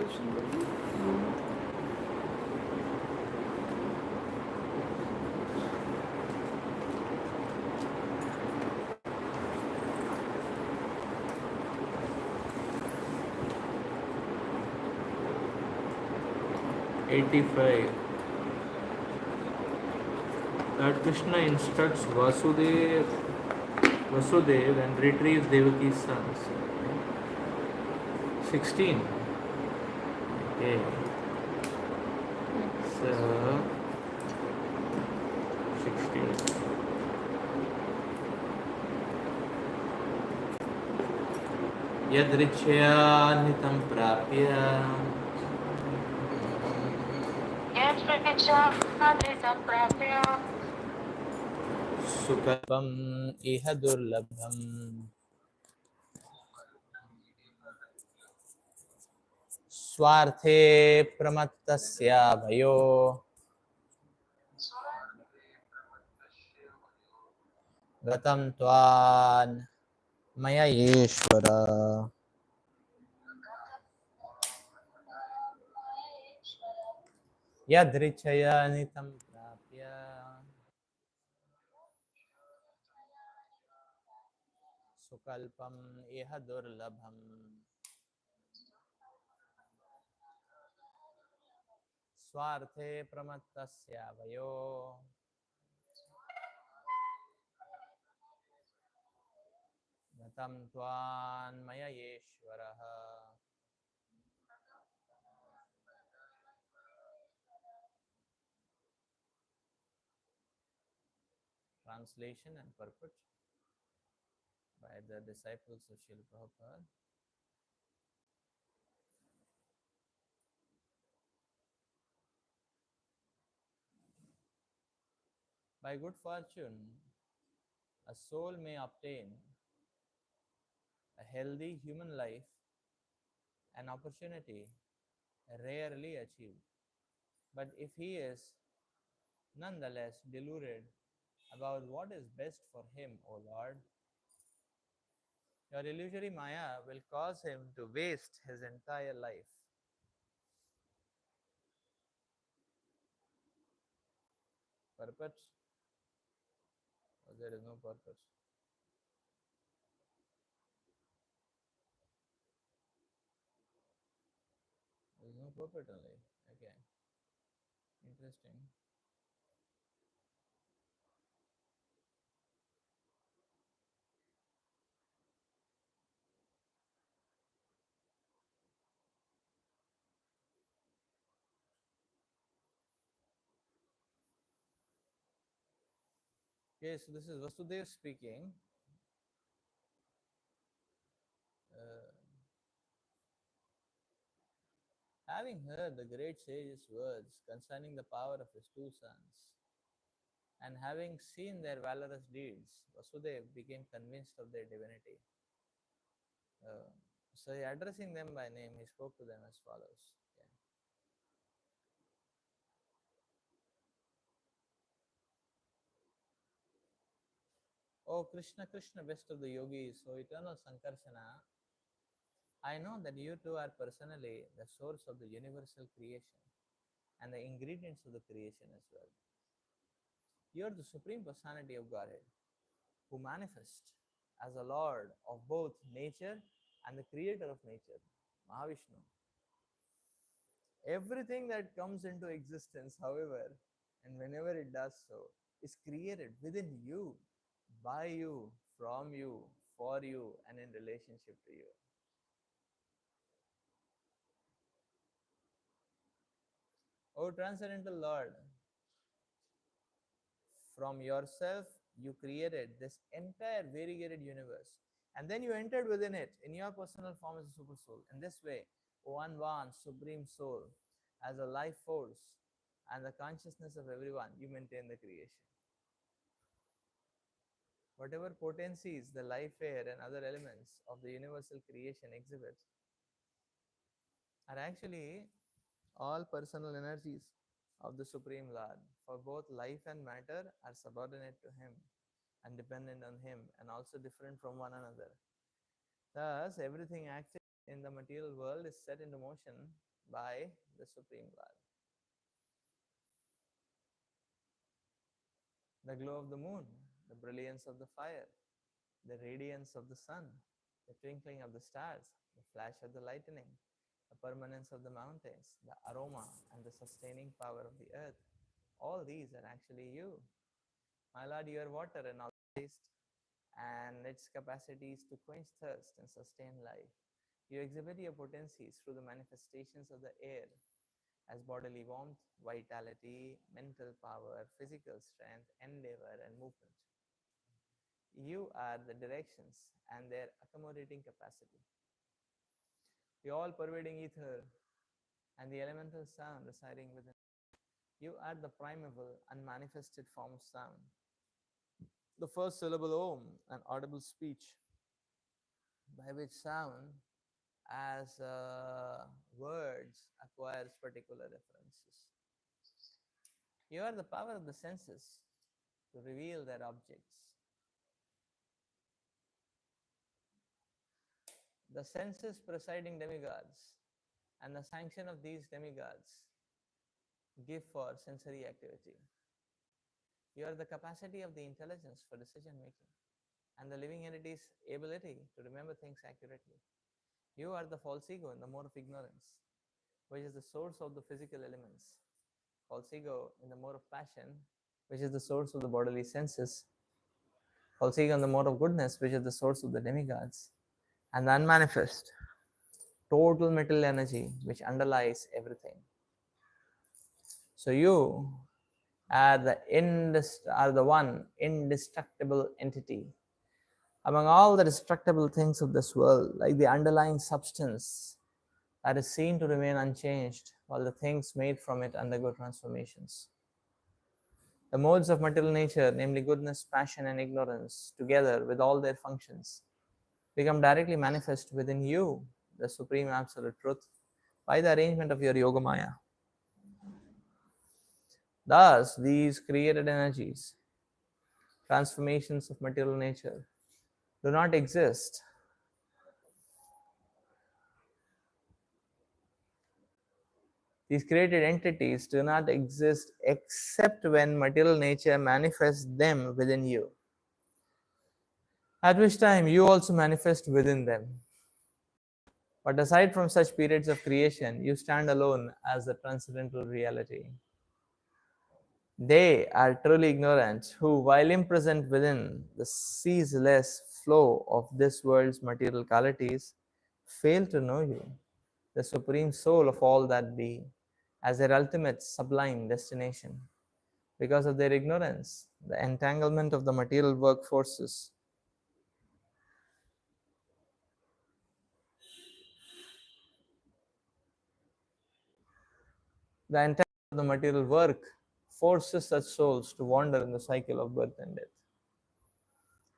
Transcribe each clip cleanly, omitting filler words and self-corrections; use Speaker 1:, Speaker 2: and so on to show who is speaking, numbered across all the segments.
Speaker 1: question, buddy? No. 85. Lord Krishna instructs Vasudev and retrieves Devaki's sons. 16. Okay. So 16. Yadrichya nitam prapya Sukapam iha durlabham Swarte pramattasya bhayo Gatam tvan maya yeshvara. Yadrichaya nitam prapya Sukalpam iha durlabham Swarte pramattasya bhayo Gatam tvan maya yeshvara. Translation and purport by the disciples of Srila Prabhupada. By good fortune, a soul may obtain a healthy human life, an opportunity rarely achieved. But if he is nonetheless deluded about what is best for him, O Lord, your illusory Maya will cause him to waste his entire life. Purpose? Or there is no purpose. There is no purpose only. Okay. Interesting. Okay, so this is Vasudev speaking. Uh, Having heard the great sage's words concerning the power of his two sons, and having seen their valorous deeds, Vasudev became convinced of their divinity. Uh, so, addressing them by name, he spoke to them as follows. Okay. O Krishna, Krishna, best of the yogis, O eternal Sankarsana, I know that you two are personally the source of the universal creation and the ingredients of the creation as well. You are the Supreme Personality of Godhead, who manifest as a Lord of both nature and the creator of nature, Mahavishnu. Everything that comes into existence, however, and whenever it does so, is created within you, by you, from you, for you, and in relationship to you. O Transcendental Lord, from yourself you created this entire variegated universe, and then you entered within it in your personal form as a super soul. In this way, O One Supreme Soul, as a life force and the consciousness of everyone, you maintain the creation. Whatever potencies the life air and other elements of the universal creation exhibit are actually all personal energies of the Supreme Lord, for both life and matter are subordinate to Him and dependent on Him and also different from one another. Thus, everything active in the material world is set into motion by the Supreme Lord. The glow of the moon, the brilliance of the fire, the radiance of the sun, the twinkling of the stars, the flash of the lightning, the permanence of the mountains, the aroma and the sustaining power of the earth. All these are actually you. My Lord, you are water and all taste, and its capacities to quench thirst and sustain life. You exhibit your potencies through the manifestations of the air as bodily warmth, vitality, mental power, physical strength, endeavor, and movement. You are the directions and their accommodating capacity. The all pervading ether and the elemental sound residing within. You are the primeval, unmanifested form of sound. The first syllable Om, an audible speech by which sound as words acquires particular references. You are the power of the senses to reveal their objects. The senses presiding demigods and the sanction of these demigods give for sensory activity. You are the capacity of the intelligence for decision making and the living entity's ability to remember things accurately. You are the false ego in the mode of ignorance, which is the source of the physical elements. False ego in the mode of passion, which is the source of the bodily senses. False ego in the mode of goodness, which is the source of the demigods. And the unmanifest, total material energy, which underlies everything. So you are the one indestructible entity among all the destructible things of this world, like the underlying substance that is seen to remain unchanged, while the things made from it undergo transformations. The modes of material nature, namely goodness, passion, and ignorance, together with all their functions, become directly manifest within you, the Supreme Absolute Truth, by the arrangement of your Yogamaya. Thus, these created energies, transformations of material nature, do not exist. These created entities do not exist except when material nature manifests them within you, at which time you also manifest within them. But aside from such periods of creation, you stand alone as the transcendental reality. They are truly ignorant who, while imprisoned within the ceaseless flow of this world's material qualities, fail to know you, the supreme soul of all that be, as their ultimate sublime destination. Because of their ignorance, the entanglement of the material work forces, the entanglement of the material work forces such souls to wander in the cycle of birth and death.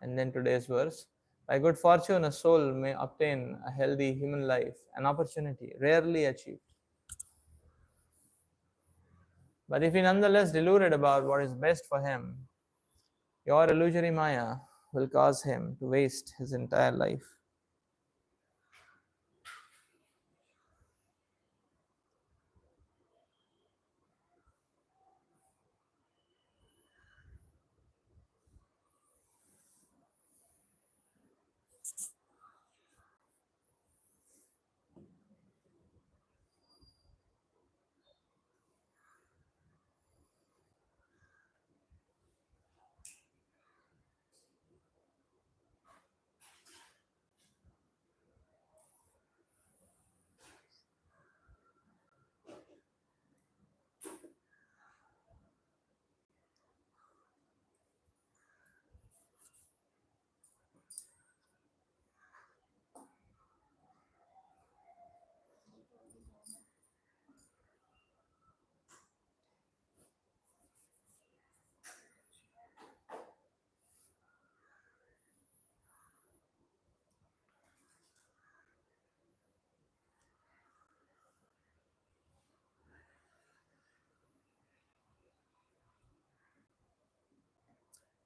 Speaker 1: And then today's verse: by good fortune, a soul may obtain a healthy human life, an opportunity rarely achieved. But if he nonetheless deluded about what is best for him, your illusory Maya will cause him to waste his entire life.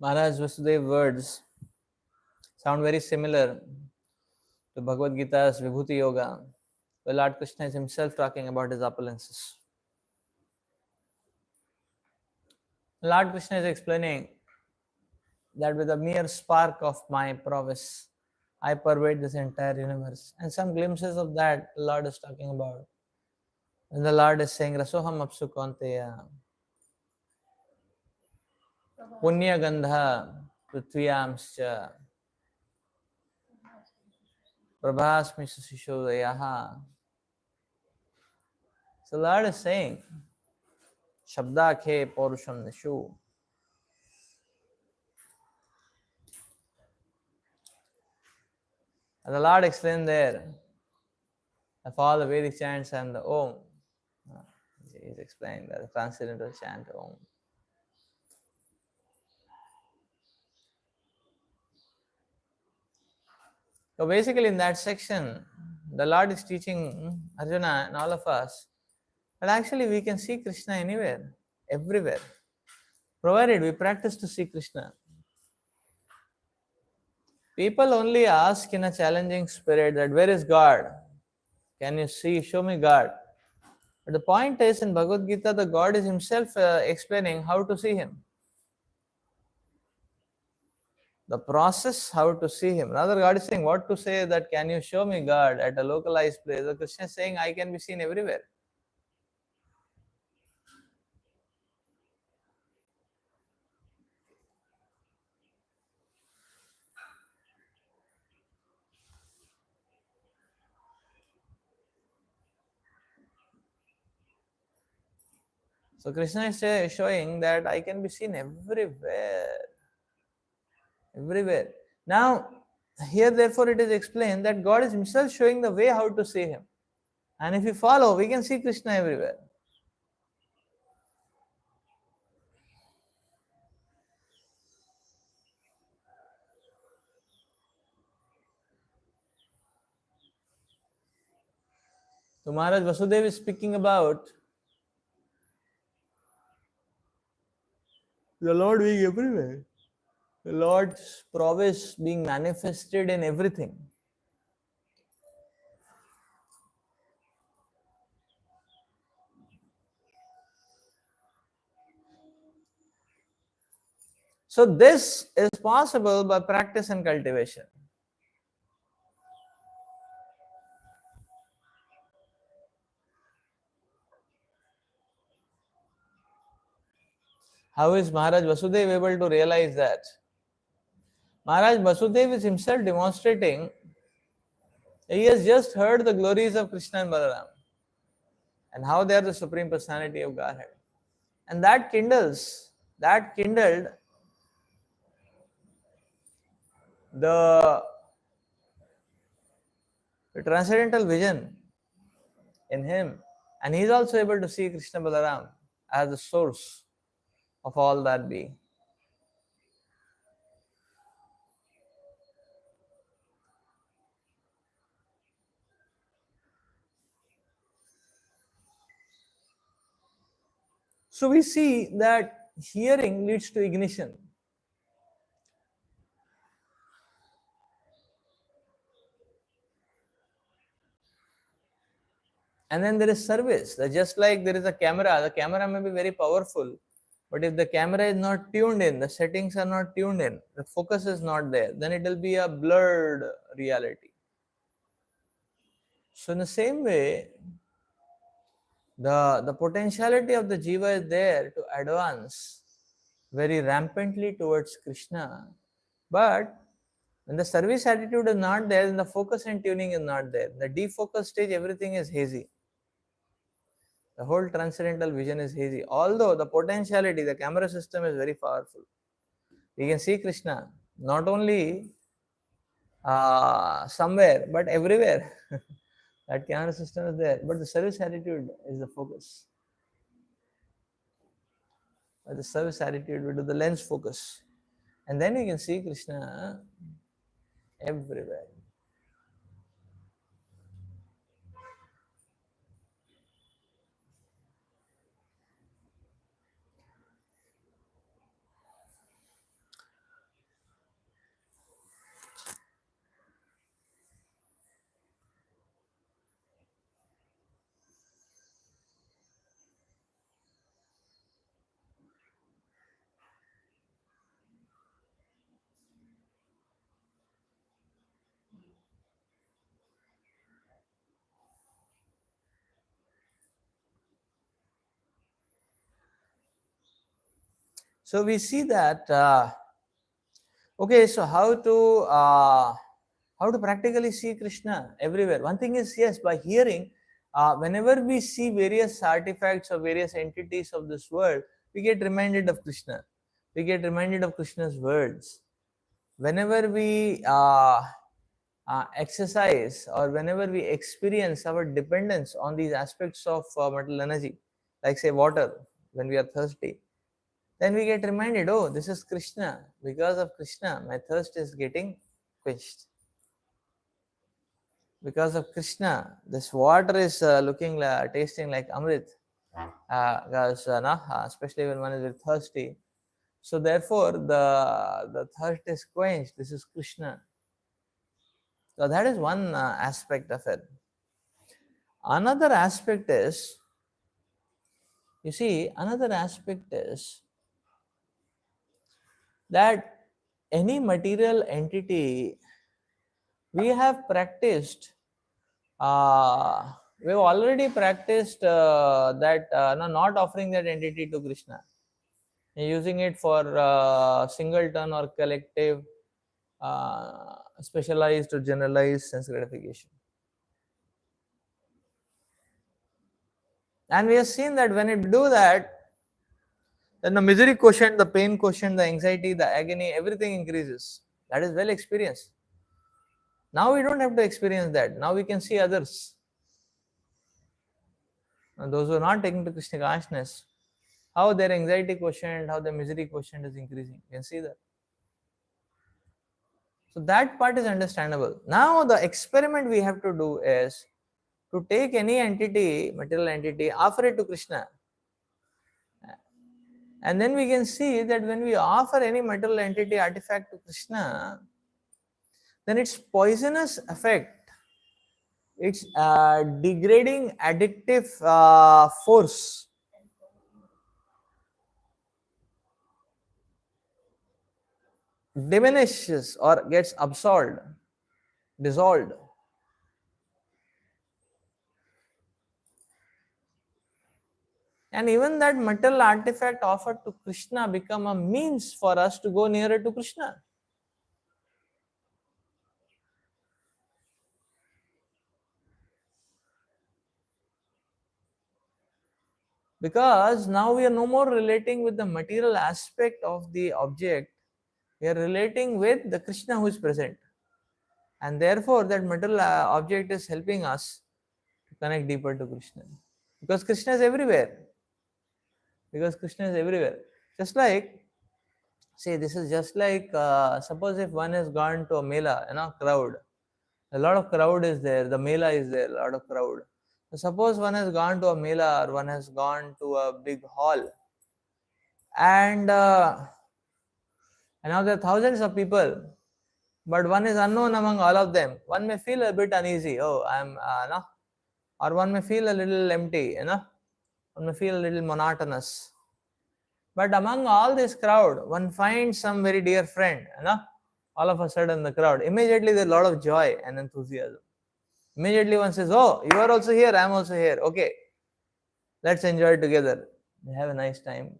Speaker 1: Maharaj Vasudev's words sound very similar to Bhagavad Gita's Vibhuti Yoga, where Lord Krishna is himself talking about his opulences. Lord Krishna is explaining that with a mere spark of my prowess, I pervade this entire universe. And some glimpses of that the Lord is talking about. And the Lord is saying, Rasoham apsu konteya, punya gandha prithviyamscha, prabhasmi sushishodayaha. So the Lord is saying, Shabdakhe Porusham Nishu. And the Lord explained there of all the Vedic chants and the Om. He is explaining that the transcendental chant Om. So basically in that section, the Lord is teaching Arjuna and all of us that actually we can see Krishna anywhere, everywhere, provided we practice to see Krishna. People only ask in a challenging spirit that where is God? Can you see? Show me God. But the point is in Bhagavad Gita, the God is himself explaining how to see him. The process, how to see him. Rather, God is saying what to say that can you show me God at a localized place. The Krishna is saying I can be seen everywhere. So Krishna is showing that I can be seen everywhere. Everywhere. Now, here therefore it is explained that God is himself showing the way how to see him. And if we follow, we can see Krishna everywhere. So Maharaj Vasudeva is speaking about the Lord being everywhere. The Lord's prowess being manifested in everything. So this is possible by practice and cultivation. How is Maharaj Vasudeva able to realize that? Maharaj Vasudeva is himself demonstrating he has just heard the glories of Krishna and Balaram and how they are the Supreme Personality of Godhead. And that kindled the transcendental vision in him. And he is also able to see Krishna Balaram as the source of all that being. So we see that hearing leads to ignition. And then there is service. Just like there is a camera, the camera may be very powerful, but if the camera is not tuned in, the settings are not tuned in, the focus is not there, then it will be a blurred reality. So in the same way, the potentiality of the jiva is there to advance very rampantly towards Krishna. But when the service attitude is not there, then the focus and tuning is not there. The defocus stage, everything is hazy. The whole transcendental vision is hazy. Although the potentiality, the camera system is very powerful. We can see Krishna not only somewhere but everywhere. That camera system is there, but the service attitude is the focus. By the service attitude, we do the lens focus, and then you can see Krishna everywhere. So we see that okay, so how to practically see Krishna everywhere? One thing is, yes, by hearing, whenever we see various artifacts or various entities of this world, we get reminded of Krishna. We get reminded of Krishna's words. Whenever we exercise or whenever we experience our dependence on these aspects of material energy, like say water, when we are thirsty, then we get reminded, oh, this is Krishna. Because of Krishna, my thirst is getting quenched. Because of Krishna, this water is looking like, tasting like Amrit. Because, especially when one is very thirsty. So therefore, the thirst is quenched. This is Krishna. So that is one aspect of it. Another aspect is, you see, another aspect is that any material entity we have practiced, we've already practiced that no, not offering that entity to Krishna, using it for singleton or collective, specialized or generalized sense gratification. And we have seen that when it do that, then the misery quotient, the pain quotient, the anxiety, the agony, everything increases. That is well experienced. Now we don't have to experience that. Now we can see others. And those who are not taking to Krishna consciousness, how their anxiety quotient, how their misery quotient is increasing. You can see that. So that part is understandable. Now the experiment we have to do is to take any entity, material entity, offer it to Krishna. And then we can see that when we offer any material entity artifact to Krishna, then its poisonous effect, its degrading addictive force diminishes or gets absorbed, dissolved. And even that material artifact offered to Krishna become a means for us to go nearer to Krishna. Because now we are no more relating with the material aspect of the object, we are relating with the Krishna who is present. And therefore, that material object is helping us to connect deeper to Krishna. Because Krishna is everywhere. Because Krishna is everywhere. Just like, see, this is just like, suppose if one has gone to a mela, crowd. A lot of crowd is there, the mela is there, a lot of crowd. So suppose one has gone to a mela or one has gone to a big hall, and now there are thousands of people, but one is unknown among all of them. One may feel a bit uneasy. Oh, I'm no, or one may feel a little empty. One may feel a little monotonous. But among all this crowd, one finds some very dear friend. All of a sudden, the crowd immediately there's a lot of joy and enthusiasm. Immediately one says, "Oh, you are also here. I'm also here. Okay, let's enjoy together. Have a nice time."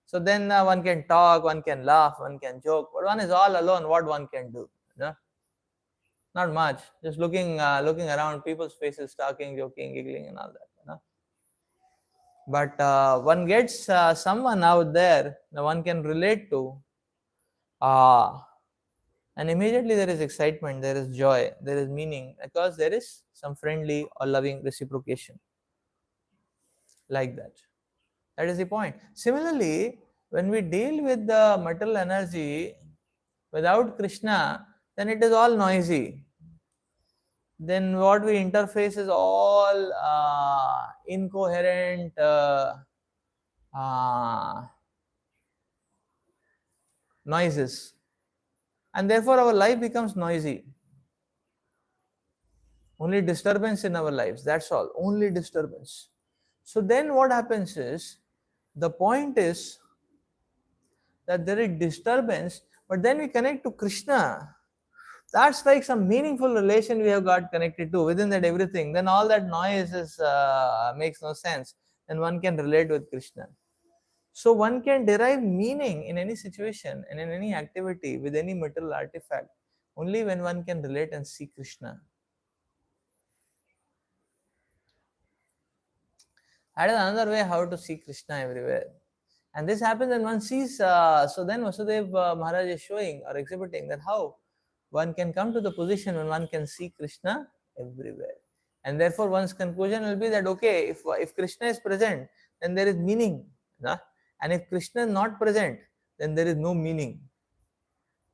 Speaker 1: So then one can talk, one can laugh, one can joke, but one is all alone. What one can do? Not much. Just looking around people's faces, talking, joking, giggling, and all that. But one gets someone out there that one can relate to, and immediately there is excitement, there is joy, there is meaning, because there is some friendly or loving reciprocation. Like that. That is the point. Similarly, when we deal with the material energy without Krishna, then it is all noisy. Then what we interface is all incoherent noises. And therefore our life becomes noisy. Only disturbance in our lives, that's all. Only disturbance. So then what happens is, the point is that there is disturbance, but then we connect to Krishna. That's like some meaningful relation we have got connected to. Within that everything, then all that noise is makes no sense. Then one can relate with Krishna. So one can derive meaning in any situation and in any activity with any material artifact only when one can relate and see Krishna. That is another way how to see Krishna everywhere. And this happens when one sees, so then Vasudev Maharaj is showing or exhibiting that how one can come to the position when one can see Krishna everywhere. And therefore one's conclusion will be that, okay, if Krishna is present, then there is meaning. Nah? And if Krishna is not present, then there is no meaning.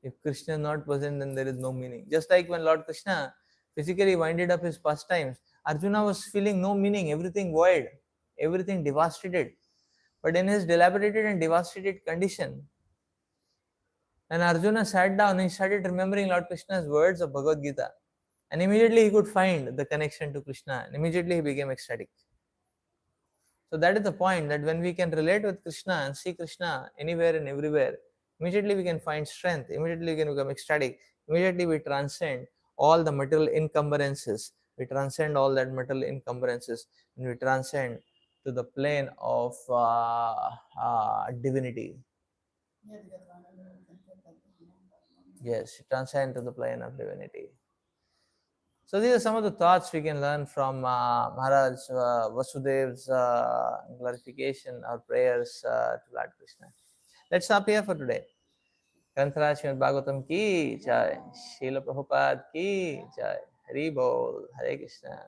Speaker 1: If Krishna is not present, then there is no meaning. Just like when Lord Krishna physically winded up his pastimes, Arjuna was feeling no meaning, everything void, everything devastated. But in his dilapidated and devastated condition, and Arjuna sat down and he started remembering Lord Krishna's words of Bhagavad Gita. And immediately he could find the connection to Krishna, and immediately he became ecstatic. So that is the point, that when we can relate with Krishna and see Krishna anywhere and everywhere, immediately we can find strength, immediately we can become ecstatic, immediately we transcend all the material encumbrances, we transcend all that material encumbrances, and we transcend to the plane of divinity. Yes, transcend to the plane of divinity. So these are some of the thoughts we can learn from Maharaj Vasudev's glorification or prayers to Lord Krishna. Let's stop here for today. Granthara Srimad Bhagavatam ki jai, Srila Prabhupada ki jai, Hari Bol, Hare Krishna.